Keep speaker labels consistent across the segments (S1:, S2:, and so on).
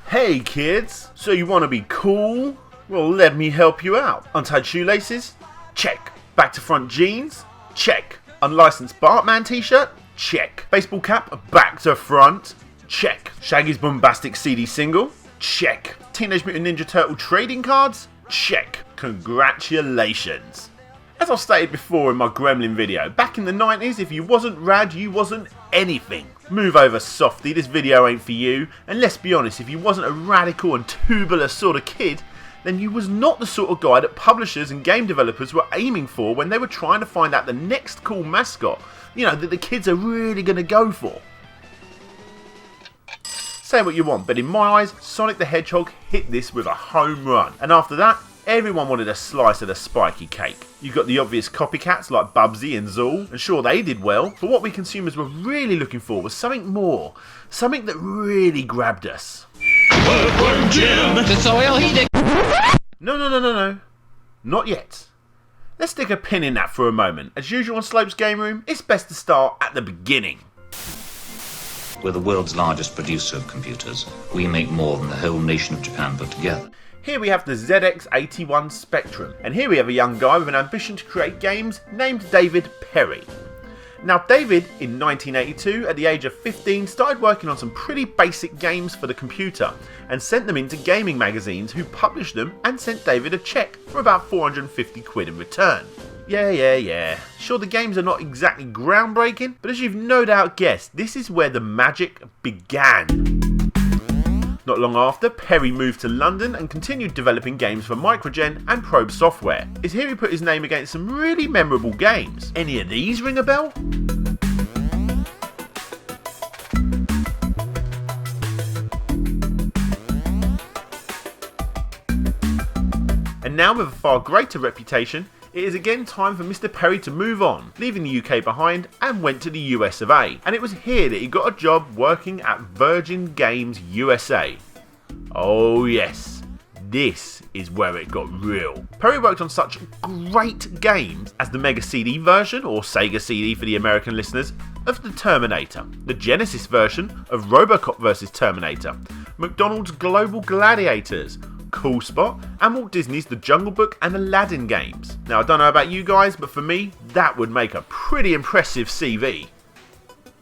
S1: Hey kids, so you want to be cool? Well, let me help you out. Untied shoelaces? Check. Back to front jeans? Check. Unlicensed Bartman t-shirt? Check. Baseball cap? Back to front? Check. Shaggy's Bombastic CD single? Check. Teenage Mutant Ninja Turtle trading cards? Check. Congratulations. As I've stated before in my Gremlin video, back in the 90s, if you wasn't rad, you wasn't anything. Move over, softy, this video ain't for you. And let's be honest, if you wasn't a radical and tubular sort of kid, then you was not the sort of guy that publishers and game developers were aiming for when they were trying to find out the next cool mascot, you know, that the kids are really going to go for. Say what you want, but in my eyes, Sonic the Hedgehog hit this with a home run. And after that, everyone wanted a slice of the spiky cake. You got the obvious copycats like Bubsy and Zool, and sure they did well, but what we consumers were really looking for was something more. Something that really grabbed us.
S2: Earthworm Jim! It's oil heating!
S1: No. Not yet. Let's stick a pin in that for a moment. As usual on Slope's Game Room, it's best to start at the beginning.
S3: We're the world's largest producer of computers. We make more than the whole nation of Japan put together.
S1: Here we have the ZX81 Spectrum, and here we have a young guy with an ambition to create games named David Perry. Now David, in 1982, at the age of 15, started working on some pretty basic games for the computer, and sent them into gaming magazines who published them and sent David a cheque for about 450 quid in return. Yeah. Sure, the games are not exactly groundbreaking, but as you've no doubt guessed, this is where the magic began. Not long after, Perry moved to London and continued developing games for Microgen and Probe Software. It's here he put his name against some really memorable games. Any of these ring a bell? And now with a far greater reputation, it is again time for Mr. Perry to move on, leaving the UK behind and went to the US of A. And it was here that he got a job working at Virgin Games USA. Oh yes, this is where it got real. Perry worked on such great games as the Mega CD version, or Sega CD for the American listeners, of the Terminator, the Genesis version of Robocop vs Terminator, McDonald's Global Gladiators, Cool Spot, and Walt Disney's The Jungle Book and Aladdin games. Now I don't know about you guys, but for me, that would make a pretty impressive CV.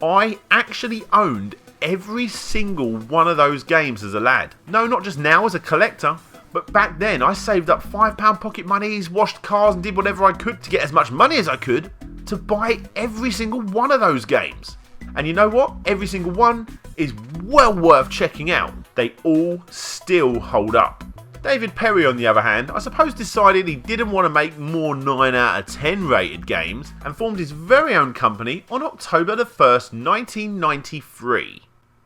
S1: I actually owned every single one of those games as a lad. No, not just now as a collector, but back then I saved up £5 pocket monies, washed cars and did whatever I could to get as much money as I could to buy every single one of those games. And you know what? Every single one is well worth checking out. They all still hold up. David Perry, on the other hand, I suppose decided he didn't want to make more 9 out of 10 rated games and formed his very own company on October the 1st, 1993.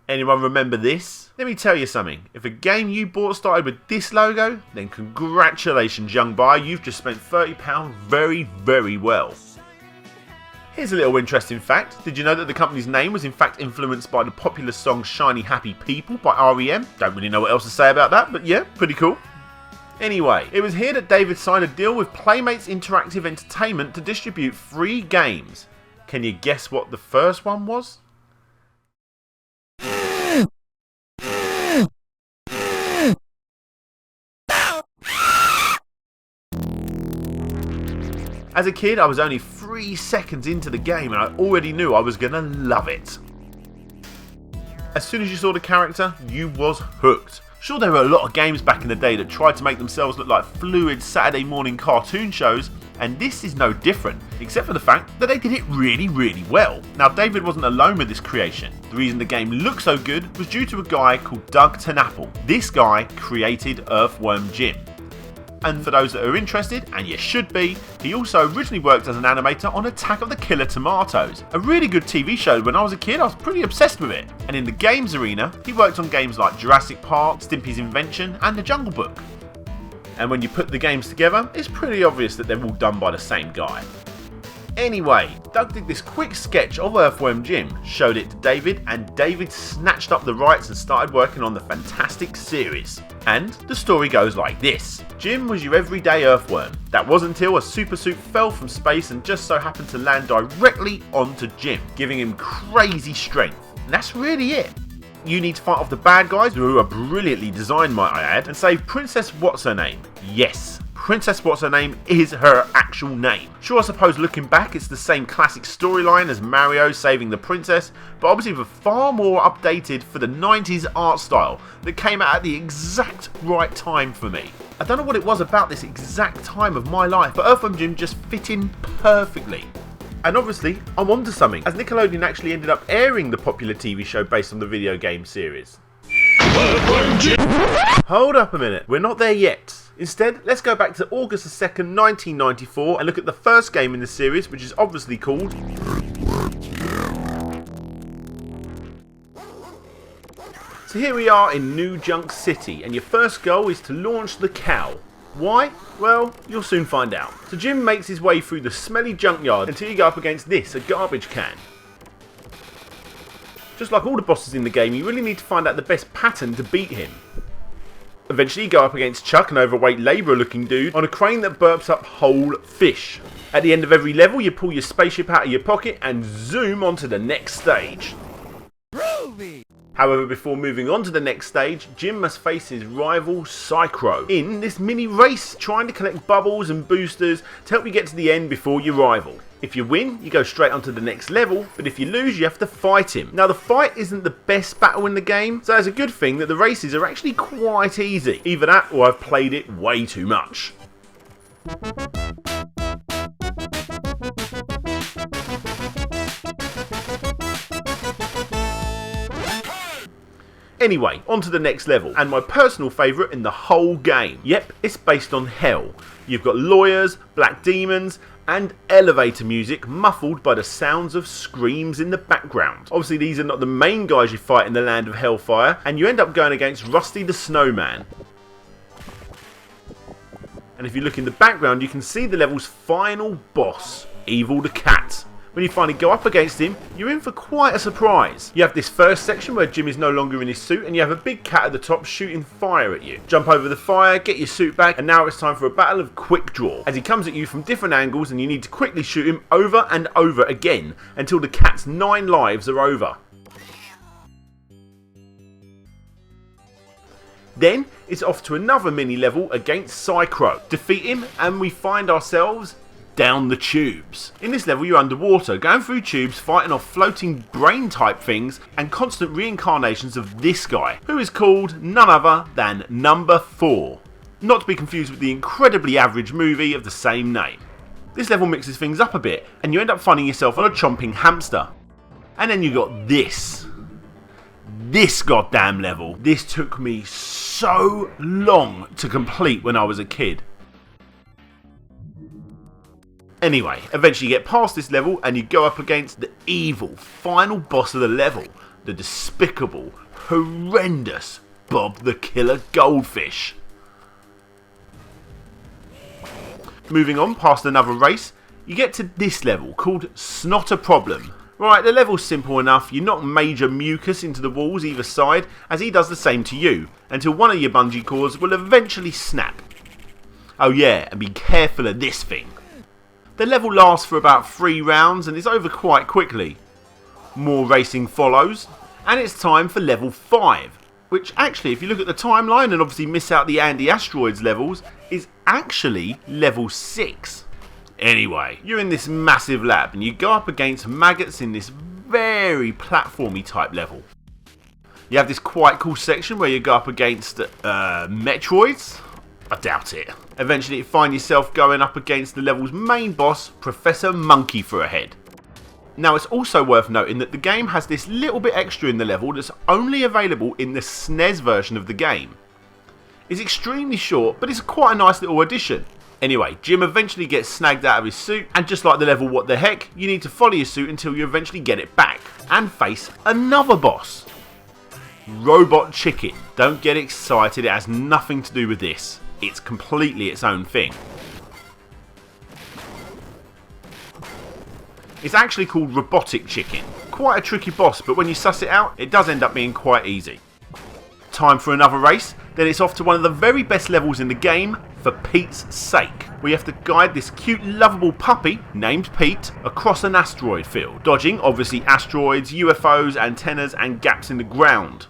S1: Anyone remember this? Let me tell you something, if a game you bought started with this logo, then congratulations young buyer, you've just spent £30 very, very well. Here's a little interesting fact. Did you know that the company's name was in fact influenced by the popular song Shiny Happy People by R.E.M? Don't really know what else to say about that, but yeah, pretty cool. Anyway, it was here that David signed a deal with Playmates Interactive Entertainment to distribute 3 games. Can you guess what the first one was? As a kid, I was only 3 seconds into the game and I already knew I was gonna love it. As soon as you saw the character, you was hooked. Sure, there were a lot of games back in the day that tried to make themselves look like fluid Saturday morning cartoon shows, and this is no different, except for the fact that they did it really, really well. Now, David wasn't alone with this creation. The reason the game looked so good was due to a guy called Doug Tenapple. This guy created Earthworm Jim. And for those that are interested, and you should be, he also originally worked as an animator on Attack of the Killer Tomatoes, a really good TV show. When I was a kid, I was pretty obsessed with it. And in the games arena, he worked on games like Jurassic Park, Stimpy's Invention, and The Jungle Book. And when you put the games together, it's pretty obvious that they're all done by the same guy. Anyway, Doug did this quick sketch of Earthworm Jim, showed it to David, and David snatched up the rights and started working on the fantastic series. And the story goes like this. Jim was your everyday earthworm. That wasn't until a super suit fell from space and just so happened to land directly onto Jim, giving him crazy strength. And that's really it. you need to fight off the bad guys, who are brilliantly designed, might I add, and save Princess What's-Her-Name. Yes, Princess What's-Her-Name is her actual name. Sure, I suppose looking back it's the same classic storyline as Mario saving the princess, but obviously with far more updated for the 90s art style that came out at the exact right time for me. I don't know what it was about this exact time of my life, but Earthworm Jim just fit in perfectly. And obviously, I'm onto something, as Nickelodeon actually ended up airing the popular TV show based on the video game series. Hold up a minute, we're not there yet. Instead, let's go back to August 2nd, 1994 and look at the first game in the series, which is obviously called So here we are in New Junk City, and your first goal is to launch the cow. Why? Well, you'll soon find out. So Jim makes his way through the smelly junkyard until you go up against this, a garbage can. Just like all the bosses in the game, you really need to find out the best pattern to beat him. Eventually you go up against Chuck, an overweight labourer looking dude, on a crane that burps up whole fish. At the end of every level you pull your spaceship out of your pocket and zoom onto the next stage. Groovy! However, before moving on to the next stage, Jim must face his rival Psycho in this mini race, trying to collect bubbles and boosters to help you get to the end before your rival. If you win, you go straight on to the next level, but if you lose, you have to fight him. Now, the fight isn't the best battle in the game, so it's a good thing that the races are actually quite easy. Either that, or I've played it way too much. Anyway, on to the next level, and my personal favourite in the whole game. Yep, it's based on hell. You've got lawyers, black demons, and elevator music muffled by the sounds of screams in the background. Obviously these are not the main guys you fight in the land of Hellfire, and you end up going against Rusty the Snowman. And if you look in the background you can see the level's final boss, Evil the Cat. When you finally go up against him, you're in for quite a surprise. You have this first section where Jim is no longer in his suit and you have a big cat at the top shooting fire at you. Jump over the fire, get your suit back, and now it's time for a battle of quick draw, as he comes at you from different angles and you need to quickly shoot him over and over again until the cat's 9 lives are over. Then it's off to another mini level against Psycho. Defeat him and we find ourselves down the tubes. In this level you're underwater, going through tubes, fighting off floating brain type things and constant reincarnations of this guy, who is called none other than Number 4. Not to be confused with the incredibly average movie of the same name. This level mixes things up a bit and you end up finding yourself on a chomping hamster. And then you got this goddamn level. This took me so long to complete when I was a kid. Anyway, eventually you get past this level and you go up against the evil final boss of the level, the despicable, horrendous Bob the Killer Goldfish. Moving on past another race, you get to this level called Snot a Problem. Right, the level's simple enough. You knock major mucus into the walls either side as he does the same to you, until one of your bungee cords will eventually snap. Oh yeah, and be careful of this thing. The level lasts for about 3 rounds and is over quite quickly. More racing follows, and it's time for level 5, which actually, if you look at the timeline and obviously miss out the Andy Asteroids levels, is actually level 6. Anyway, you're in this massive lab and you go up against maggots in this very platformy type level. You have this quite cool section where you go up against Metroids. I doubt it. Eventually you find yourself going up against the level's main boss, Professor Monkey for a head. Now it's also worth noting that the game has this little bit extra in the level that's only available in the SNES version of the game. It's extremely short, but it's quite a nice little addition. Anyway, Jim eventually gets snagged out of his suit, and just like the level What the Heck, you need to follow your suit until you eventually get it back, and face another boss. Robot Chicken. Don't get excited, it has nothing to do with this. It's completely its own thing. It's actually called Robotic Chicken. Quite a tricky boss, but when you suss it out, it does end up being quite easy. Time for another race, then it's off to one of the very best levels in the game, For Pete's Sake. We have to guide this cute, lovable puppy, named Pete, across an asteroid field, dodging obviously asteroids, UFOs, antennas and gaps in the ground.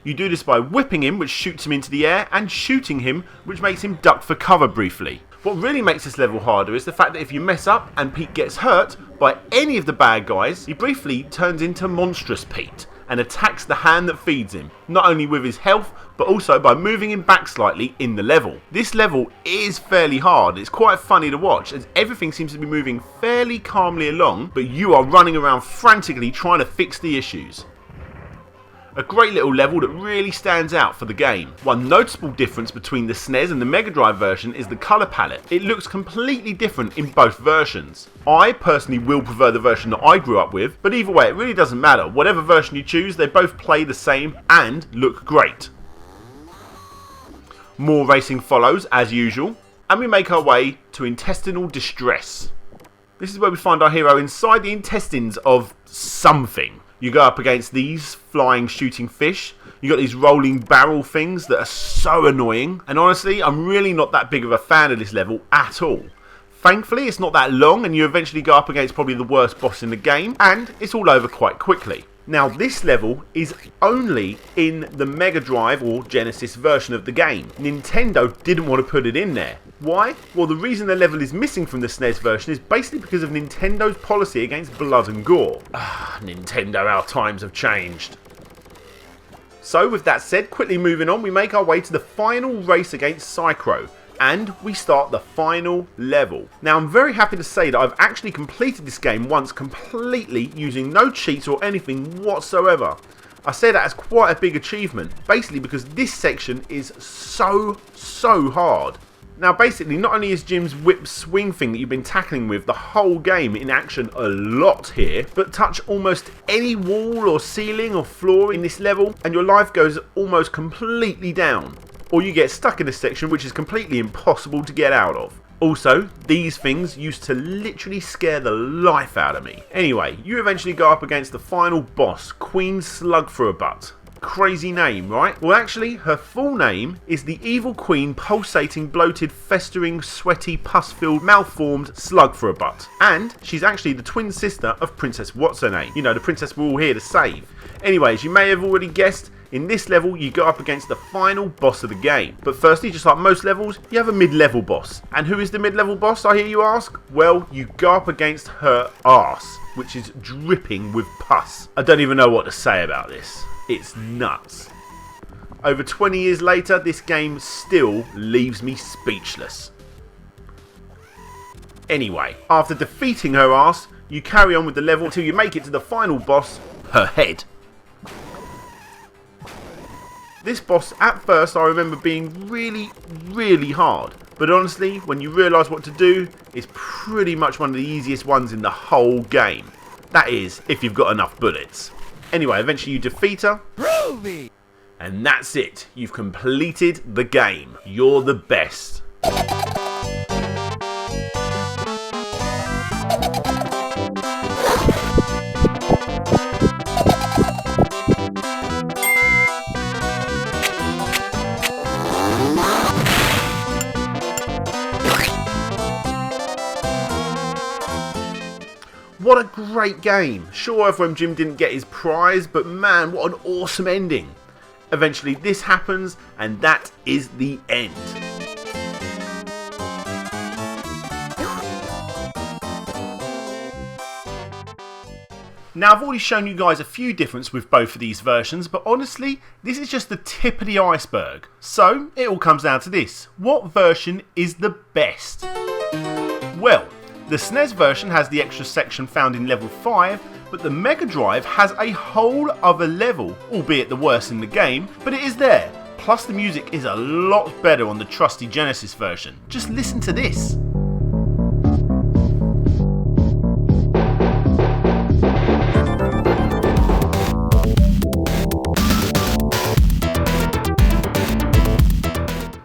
S1: You do this by whipping him, which shoots him into the air, and shooting him, which makes him duck for cover briefly. What really makes this level harder is the fact that if you mess up and Pete gets hurt by any of the bad guys, he briefly turns into Monstrous Pete and attacks the hand that feeds him, not only with his health, but also by moving him back slightly in the level. This level is fairly hard. It's quite funny to watch as everything seems to be moving fairly calmly along, but you are running around frantically trying to fix the issues. A great little level that really stands out for the game. One noticeable difference between the SNES and the Mega Drive version is the colour palette. It looks completely different in both versions. I personally will prefer the version that I grew up with, but either way it really doesn't matter. Whatever version you choose, they both play the same and look great. More racing follows as usual, and we make our way to Intestinal Distress. This is where we find our hero inside the intestines of something. You go up against these flying shooting fish. You got these rolling barrel things that are so annoying. And honestly, I'm really not that big of a fan of this level at all. Thankfully, it's not that long and you eventually go up against probably the worst boss in the game. And it's all over quite quickly. Now, this level is only in the Mega Drive or Genesis version of the game. Nintendo didn't want to put it in there. Why? Well, the reason the level is missing from the SNES version is basically because of Nintendo's policy against blood and gore. Nintendo, our times have changed. So, with that said, quickly moving on, we make our way to the final race against Psychro. And we start the final level. Now, I'm very happy to say that I've actually completed this game once completely using no cheats or anything whatsoever. I say that as quite a big achievement, basically because this section is so hard. Now basically, not only is Jim's whip swing thing that you've been tackling with the whole game in action a lot here, but touch almost any wall or ceiling or floor in this level and your life goes almost completely down. Or you get stuck in a section which is completely impossible to get out of. Also, these things used to literally scare the life out of me. Anyway, you eventually go up against the final boss, Queen Slugforabutt. Crazy name, right? Well, actually, her full name is the Evil Queen Pulsating, Bloated, Festering, Sweaty, Pus-Filled, Malformed Slugforabutt. And she's actually the twin sister of Princess What's-Her-Name. You know, the princess we're all here to save. Anyways, you may have already guessed, in this level you go up against the final boss of the game. But firstly, just like most levels, you have a mid-level boss. And who is the mid-level boss, I hear you ask? Well, you go up against her arse, which is dripping with pus. I don't even know what to say about this. It's nuts. Over 20 years later, this game still leaves me speechless. Anyway, after defeating her arse, you carry on with the level until you make it to the final boss, her head. This boss, at first, I remember being really hard. But honestly, when you realise what to do, it's pretty much one of the easiest ones in the whole game. That is, if you've got enough bullets. Anyway, eventually you defeat her. Groovy! And that's it. You've completed the game. You're the best. What a great game. Sure, Earthworm Jim didn't get his prize, but man, what an awesome ending. Eventually this happens, and that is the end. Now, I've already shown you guys a few differences with both of these versions, but honestly, this is just the tip of the iceberg. So, it all comes down to this. What version is the best? Well, the SNES version has the extra section found in level 5, but the Mega Drive has a whole other level, albeit the worst in the game, but it is there. Plus the music is a lot better on the trusty Genesis version. Just listen to this.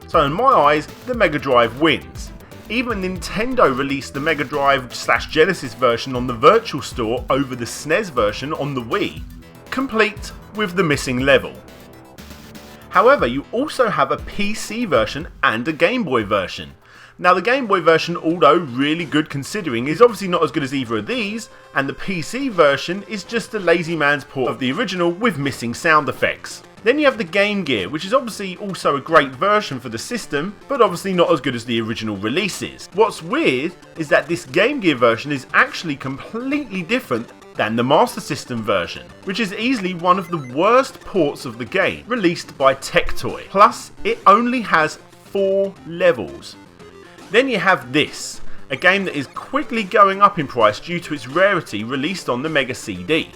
S1: So in my eyes, the Mega Drive wins. Even Nintendo released the Mega Drive / Genesis version on the Virtual Store over the SNES version on the Wii, complete with the missing level. However, you also have a PC version and a Game Boy version. Now the Game Boy version, although really good considering, is obviously not as good as either of these, and the PC version is just a lazy man's port of the original with missing sound effects. Then you have the Game Gear, which is obviously also a great version for the system, but obviously not as good as the original releases. What's weird is that this Game Gear version is actually completely different than the Master System version, which is easily one of the worst ports of the game, released by Tectoy. Plus, it only has 4 levels. Then you have this, a game that is quickly going up in price due to its rarity, released on the Mega CD.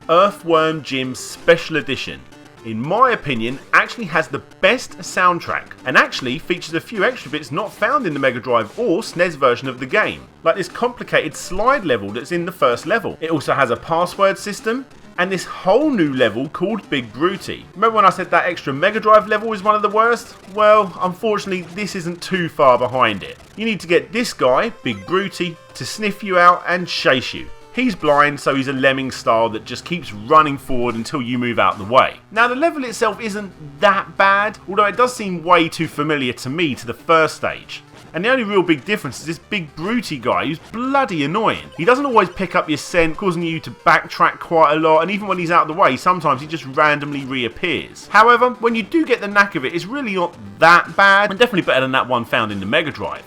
S1: Earthworm Jim Special Edition, in my opinion, actually has the best soundtrack, and actually features a few extra bits not found in the Mega Drive or SNES version of the game, like this complicated slide level that's in the first level. It also has a password system, and this whole new level called Big Brutey. Remember when I said that extra Mega Drive level is one of the worst? Well, unfortunately this isn't too far behind it. You need to get this guy, Big Brutey, to sniff you out and chase you. He's blind, so he's a lemming style that just keeps running forward until you move out the way. Now the level itself isn't that bad, although it does seem way too familiar to me to the first stage. And the only real big difference is this Big Brutey guy who's bloody annoying. He doesn't always pick up your scent, causing you to backtrack quite a lot, and even when he's out of the way, sometimes he just randomly reappears. However, when you do get the knack of it, it's really not that bad, and definitely better than that one found in the Mega Drive.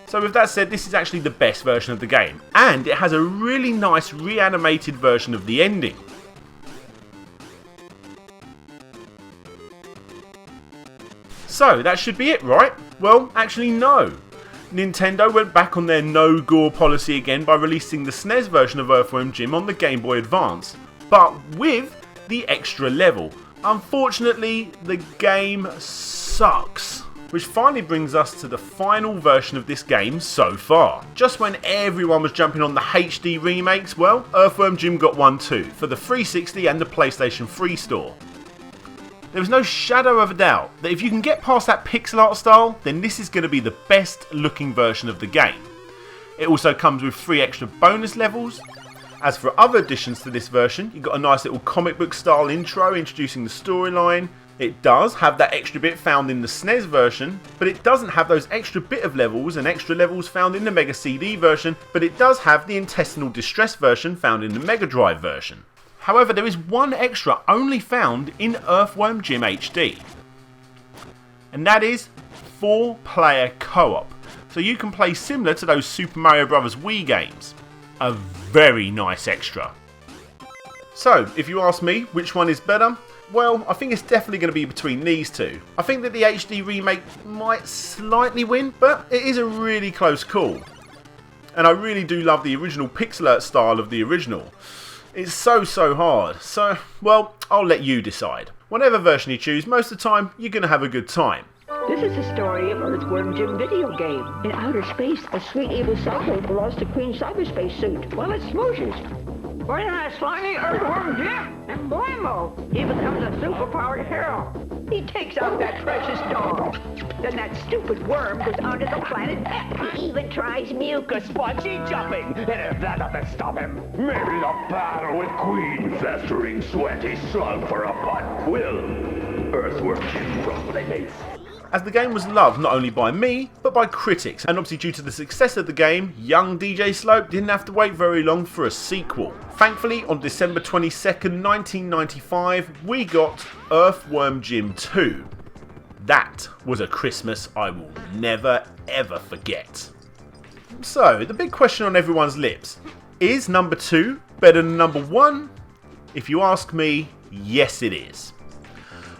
S1: So with that said, this is actually the best version of the game, and it has a really nice reanimated version of the ending. So that should be it, right? Well, actually no. Nintendo went back on their no gore policy again by releasing the SNES version of Earthworm Jim on the Game Boy Advance, but with the extra level. Unfortunately, the game sucks. Which finally brings us to the final version of this game so far. Just when everyone was jumping on the HD remakes, well, Earthworm Jim got one too, for the 360 and the PlayStation 3 store. There was no shadow of a doubt that if you can get past that pixel art style, then this is going to be the best looking version of the game. It also comes with 3 extra bonus levels. As for other additions to this version, you've got a nice little comic book style intro introducing the storyline. It does have that extra bit found in the SNES version, but it doesn't have those extra bit of levels and extra levels found in the Mega CD version, but it does have the intestinal distress version found in the Mega Drive version. However, there is one extra only found in Earthworm Jim HD, and that is 4-player co-op, so you can play similar to those Super Mario Bros. Wii games. A very nice extra. So, if you ask me which one is better, well, I think it's definitely going to be between these two. I think that the HD remake might slightly win, but it is a really close call. And I really do love the original pixel art style of the original. It's so hard. So, well, I'll let you decide. Whatever version you choose, most of the time, you're going to have a good time.
S4: This is the story of Earthworm Jim video game. In outer space, a sweet evil cyborg lost a green cyberspace suit while it smooshes. Right in that slimy Earthworm Jim, and blammo, he becomes a superpowered hero. He takes out that precious dog. Then that stupid worm goes onto the planet X. He even tries mucus spongy jumping.
S5: And if that doesn't stop him, maybe the battle with Queen festering sweaty slug for a butt will. Earthworm Jim probably.
S1: As the game was loved not only by me, but by critics, and obviously due to the success of the game, young DJ Slope didn't have to wait very long for a sequel. Thankfully, on December 22nd, 1995, we got Earthworm Jim 2. That was a Christmas I will never ever forget. So, the big question on everyone's lips, is number 2 better than number 1? If you ask me, yes it is.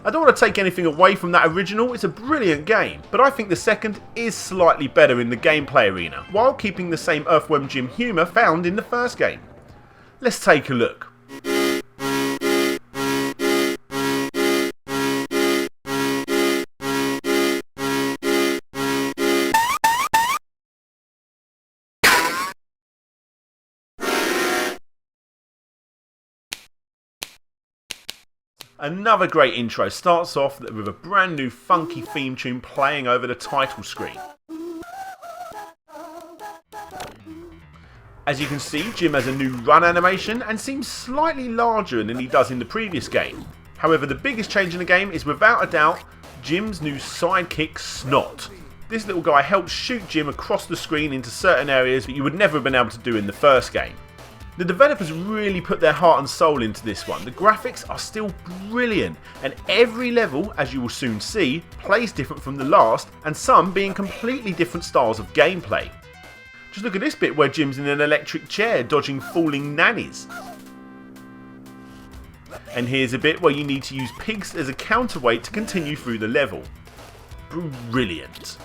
S1: I don't want to take anything away from that original, it's a brilliant game, but I think the second is slightly better in the gameplay arena, while keeping the same Earthworm Jim humour found in the first game. Let's take a look. Another great intro starts off with a brand new funky theme tune playing over the title screen. As you can see, Jim has a new run animation and seems slightly larger than he does in the previous game. However, the biggest change in the game is without a doubt Jim's new sidekick Snot. This little guy helps shoot Jim across the screen into certain areas that you would never have been able to do in the first game. The developers really put their heart and soul into this one. The graphics are still brilliant, and every level, as you will soon see, plays different from the last, and some being completely different styles of gameplay. Just look at this bit where Jim's in an electric chair dodging falling nannies. And here's a bit where you need to use pigs as a counterweight to continue through the level. Brilliant.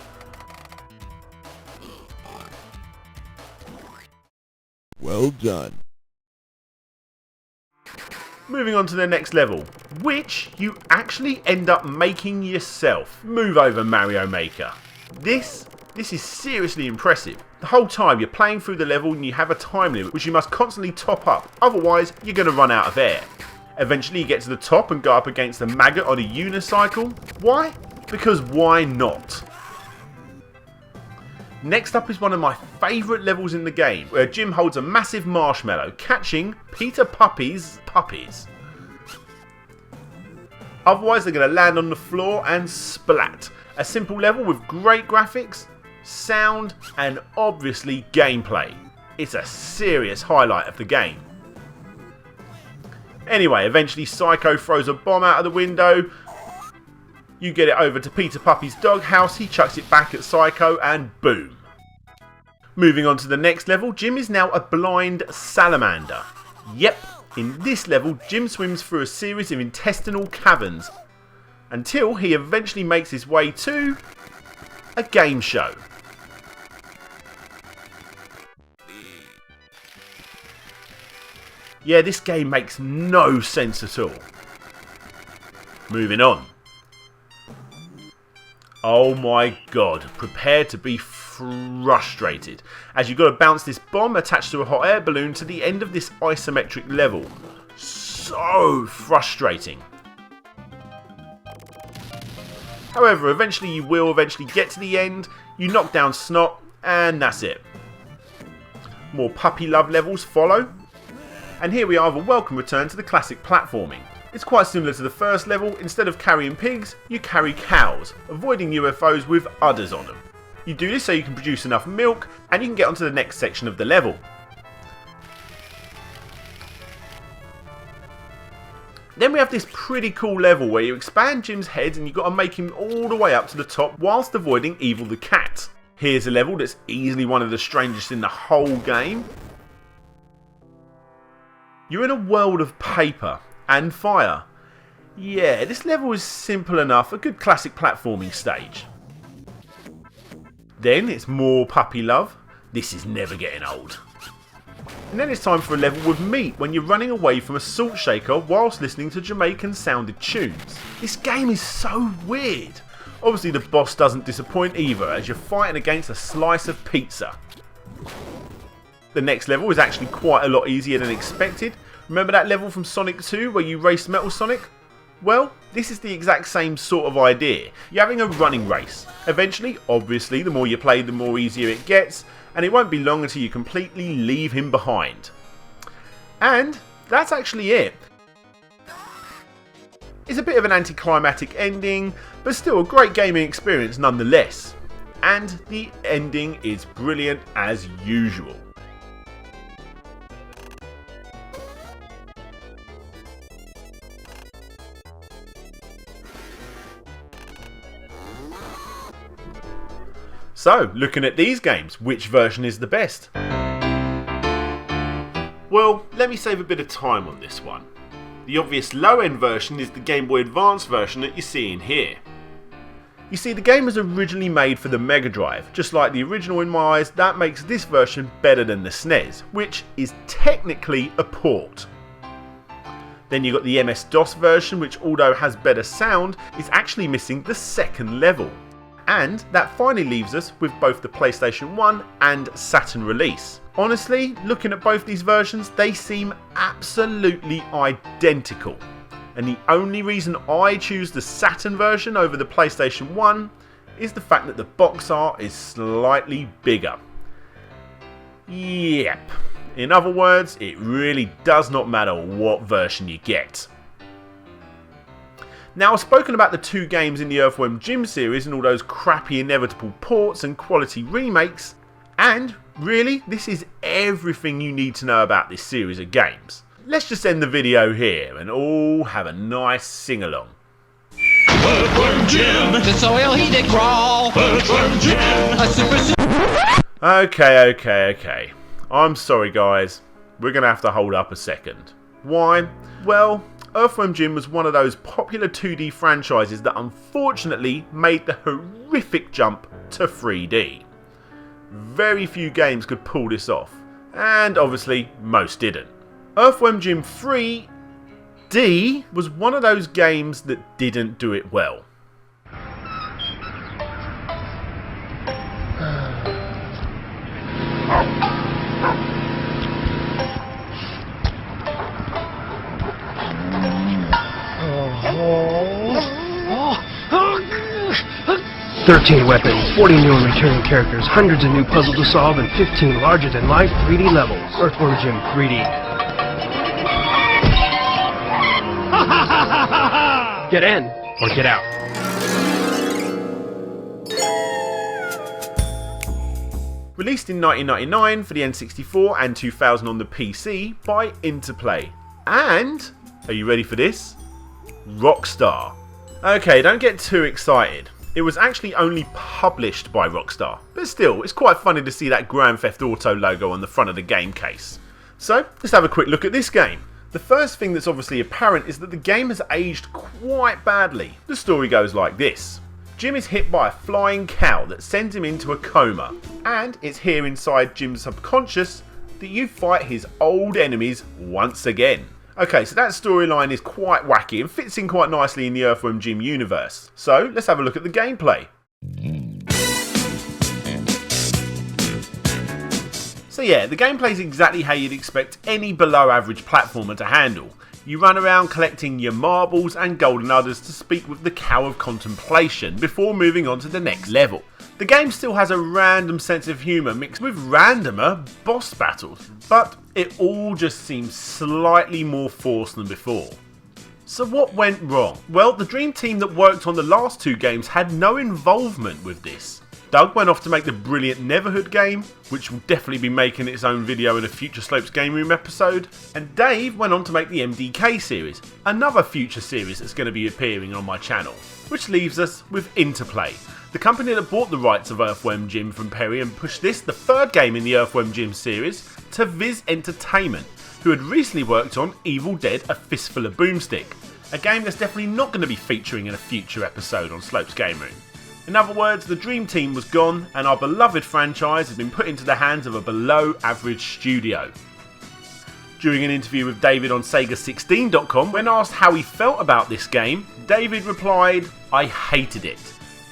S6: Well done.
S1: Moving on to the next level, which you actually end up making yourself. Move over, Mario Maker. This is seriously impressive. The whole time you're playing through the level and you have a time limit which you must constantly top up, otherwise you're going to run out of air. Eventually you get to the top and go up against the maggot on a unicycle. Why? Because why not? Next up is one of my favourite levels in the game, where Jim holds a massive marshmallow, catching Peter Puppy's puppies. Otherwise they're going to land on the floor and splat. A simple level with great graphics, sound and obviously gameplay. It's a serious highlight of the game. Anyway, eventually Psycho throws a bomb out of the window. You get it over to Peter Puppy's doghouse, he chucks it back at Psycho and boom. Moving on to the next level, Jim is now a blind salamander. Yep, in this level Jim swims through a series of intestinal caverns until he eventually makes his way to a game show. Yeah, this game makes no sense at all. Moving on. Oh my god, prepare to be frustrated, as you've got to bounce this bomb attached to a hot air balloon to the end of this isometric level. So frustrating. However, eventually you will get to the end, you knock down Snot, and that's it. More puppy love levels follow, and here we are with a welcome return to the classic platforming. It's quite similar to the first level. Instead of carrying pigs, you carry cows, avoiding UFOs with udders on them. You do this so you can produce enough milk, and you can get onto the next section of the level. Then we have this pretty cool level where you expand Jim's head and you've got to make him all the way up to the top whilst avoiding Evil the Cat. Here's a level that's easily one of the strangest in the whole game. You're in a world of paper and fire. Yeah, this level is simple enough, a good classic platforming stage. Then it's more puppy love. This is never getting old. And then it's time for a level with meat when you're running away from a salt shaker whilst listening to Jamaican sounded tunes. This game is so weird. Obviously the boss doesn't disappoint either, as you're fighting against a slice of pizza. The next level is actually quite a lot easier than expected. Remember that level from Sonic 2 where you race Metal Sonic? Well, this is the exact same sort of idea. You're having a running race. Eventually, obviously, the more you play, the more easier it gets, and it won't be long until you completely leave him behind. And that's actually it. It's a bit of an anticlimactic ending, but still a great gaming experience nonetheless. And the ending is brilliant as usual. So, looking at these games, which version is the best? Well, let me save a bit of time on this one. The obvious low-end version is the Game Boy Advance version that you're seeing here. You see, the game was originally made for the Mega Drive. Just like the original in my eyes, that makes this version better than the SNES, which is technically a port. Then you got the MS-DOS version, which although has better sound, is actually missing the second level. And that finally leaves us with both the PlayStation 1 and Saturn release. Honestly, looking at both these versions, they seem absolutely identical. And the only reason I choose the Saturn version over the PlayStation 1 is the fact that the box art is slightly bigger. Yep. In other words, it really does not matter what version you get. Now, I've spoken about the two games in the Earthworm Jim series and all those crappy inevitable ports and quality remakes, and Really? This is everything you need to know about this series of games. Let's just end the video here and all have a nice sing-along.
S2: Earthworm Jim, the soil he did crawl. Earthworm Jim, a super.
S1: Okay. I'm sorry guys, we're going to have to hold up a second. Why? Well, Earthworm Jim was one of those popular 2D franchises that unfortunately made the horrific jump to 3D. Very few games could pull this off, and obviously most didn't. Earthworm Jim 3D was one of those games that didn't do it well.
S7: Oh. 13 weapons, 40 new and returning characters, hundreds of new puzzles to solve, and 15 larger-than-life 3D levels. Earthworm Jim 3D. Get in, or get out.
S1: Released in 1999 for the N64 and 2000 on the PC by Interplay. And, are you ready for this? Rockstar. Okay, don't get too excited. It was actually only published by Rockstar, but still, it's quite funny to see that Grand Theft Auto logo on the front of the game case. So, let's have a quick look at this game. The first thing that's obviously apparent is that the game has aged quite badly. The story goes like this. Jim is hit by a flying cow that sends him into a coma, and it's here inside Jim's subconscious that you fight his old enemies once again. Okay, so that storyline is quite wacky and fits in quite nicely in the Earthworm Jim universe. So, let's have a look at the gameplay. So yeah, the gameplay is exactly how you'd expect any below average platformer to handle. You run around collecting your marbles and golden udders to speak with the Cow of Contemplation before moving on to the next level. The game still has a random sense of humour mixed with randomer boss battles, but it all just seems slightly more forced than before. So what went wrong? Well, the dream team that worked on the last two games had no involvement with this. Doug went off to make the brilliant Neverhood game, which will definitely be making its own video in a future Slopes Game Room episode, and Dave went on to make the MDK series, another future series that's going to be appearing on my channel. Which leaves us with Interplay, the company that bought the rights of Earthworm Jim from Perry and pushed this, the third game in the Earthworm Jim series, to Viz Entertainment, who had recently worked on Evil Dead: A Fistful of Boomstick, a game that's definitely not going to be featuring in a future episode on Slopes Game Room. In other words, the dream team was gone and our beloved franchise has been put into the hands of a below average studio. During an interview with David on Sega16.com, when asked how he felt about this game, David replied, "I hated it.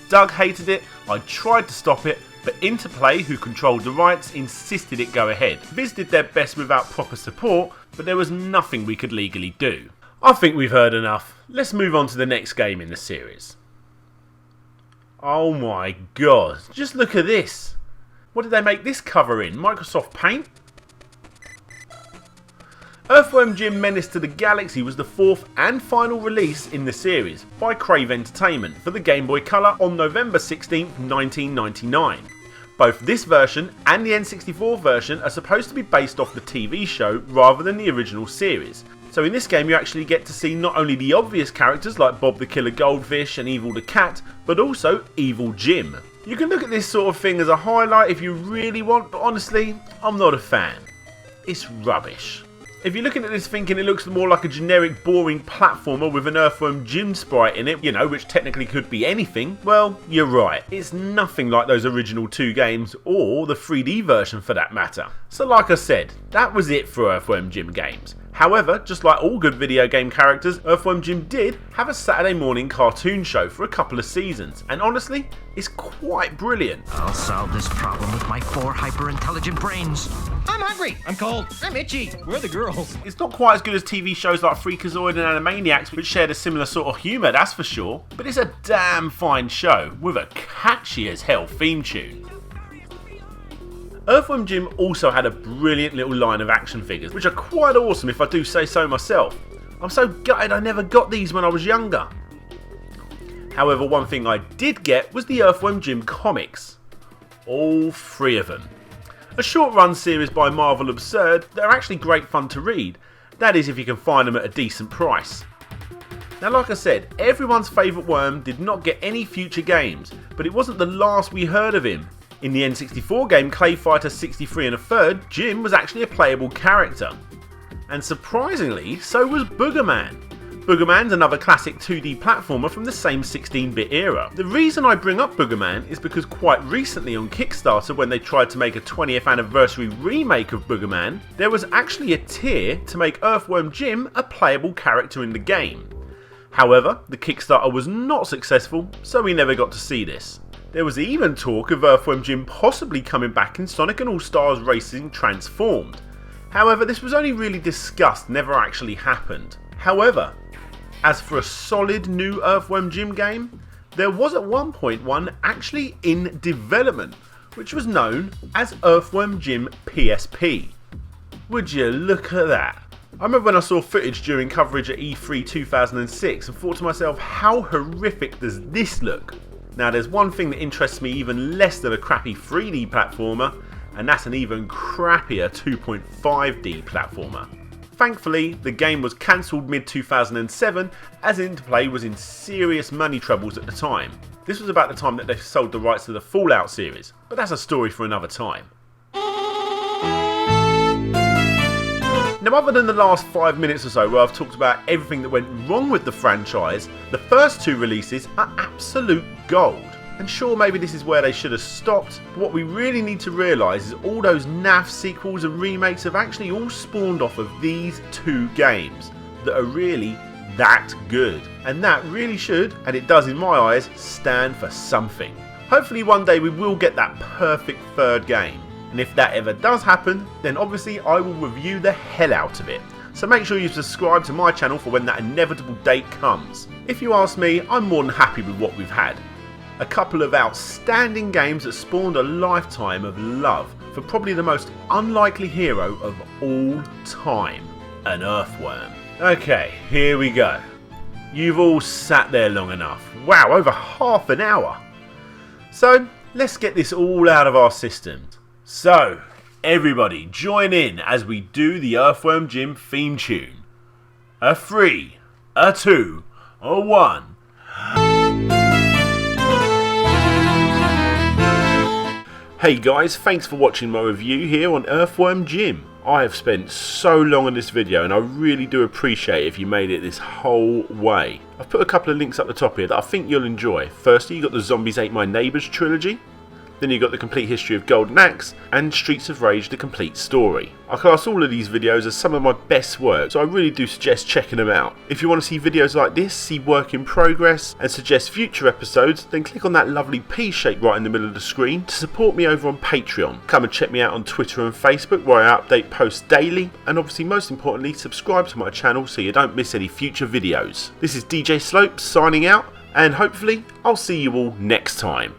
S1: Doug hated it, I tried to stop it, but Interplay, who controlled the rights, insisted it go ahead. Viz did their best without proper support, but there was nothing we could legally do." I think we've heard enough. Let's move on to the next game in the series. Oh my god, just look at this. What did they make this cover in? Microsoft Paint? Earthworm Jim Menace to the Galaxy was the fourth and final release in the series by Crave Entertainment for the Game Boy Color on November 16, 1999. Both this version and the N64 version are supposed to be based off the TV show rather than the original series. So in this game you actually get to see not only the obvious characters like Bob the Killer Goldfish and Evil the Cat, but also Evil Jim. You can look at this sort of thing as a highlight if you really want, but honestly, I'm not a fan. It's rubbish. If you're looking at this thinking it looks more like a generic boring platformer with an Earthworm Jim sprite in it, you know, which technically could be anything, well, you're right. It's nothing like those original two games, or the 3D version for that matter. So like I said, that was it for Earthworm Jim games. However, just like all good video game characters, Earthworm Jim did have a Saturday morning cartoon show for a couple of seasons, and honestly, it's quite brilliant.
S8: I'll solve this problem with my 4 hyper-intelligent brains.
S2: I'm hungry. I'm cold. I'm itchy. Where are the girls?
S1: It's not quite as good as TV shows like Freakazoid and Animaniacs, which shared a similar sort of humour, that's for sure, but it's a damn fine show with a catchy as hell theme tune. Earthworm Jim also had a brilliant little line of action figures, which are quite awesome if I do say so myself. I'm so gutted I never got these when I was younger. However, one thing I did get was the Earthworm Jim comics. All 3 of them. A short run series by Marvel Absurd that are actually great fun to read, that is if you can find them at a decent price. Now like I said, everyone's favourite worm did not get any future games, but it wasn't the last we heard of him. In the N64 game Clay Fighter 63 1/3, Jim was actually a playable character. And surprisingly, so was Boogerman. Boogerman's another classic 2D platformer from the same 16-bit era. The reason I bring up Boogerman is because quite recently on Kickstarter, when they tried to make a 20th anniversary remake of Boogerman, there was actually a tier to make Earthworm Jim a playable character in the game. However, the Kickstarter was not successful, so we never got to see this. There was even talk of Earthworm Jim possibly coming back in Sonic and All-Stars Racing Transformed. However, this was only really discussed, never actually happened. However, as for a solid new Earthworm Jim game, there was at one point one actually in development, which was known as Earthworm Jim PSP. Would you look at that? I remember when I saw footage during coverage at E3 2006 and thought to myself, how horrific does this look? Now there's one thing that interests me even less than a crappy 3D platformer, and that's an even crappier 2.5D platformer. Thankfully, the game was cancelled mid-2007 as Interplay was in serious money troubles at the time. This was about the time that they sold the rights to the Fallout series, but that's a story for another time. Now other than the last 5 minutes or so where I've talked about everything that went wrong with the franchise, the first two releases are absolute gold. And sure, maybe this is where they should have stopped, but what we really need to realise is all those naff sequels and remakes have actually all spawned off of these two games that are really that good. And that really should, and it does in my eyes, stand for something. Hopefully one day we will get that perfect third game. And if that ever does happen, then obviously I will review the hell out of it. So make sure you subscribe to my channel for when that inevitable date comes. If you ask me, I'm more than happy with what we've had. A couple of outstanding games that spawned a lifetime of love for probably the most unlikely hero of all time, an Earthworm. Okay, here we go. You've all sat there long enough. Wow, over half an hour. So, let's get this all out of our systems. So, everybody join in as we do the Earthworm Jim theme tune. A 3, a 2, a 1. Hey guys, thanks for watching my review here on Earthworm Jim. I have spent so long on this video and I really do appreciate if you made it this whole way. I've put a couple of links up the top here that I think you'll enjoy. Firstly, you got the Zombies Ate My Neighbours trilogy. Then you got the complete history of Golden Axe and Streets of Rage the complete story. I class all of these videos as some of my best work, so I really do suggest checking them out. If you want to see videos like this, see work in progress and suggest future episodes, then click on that lovely P shape right in the middle of the screen to support me over on Patreon. Come and check me out on Twitter and Facebook where I update posts daily, and obviously most importantly subscribe to my channel so you don't miss any future videos. This is DJ Slope signing out, and hopefully I'll see you all next time.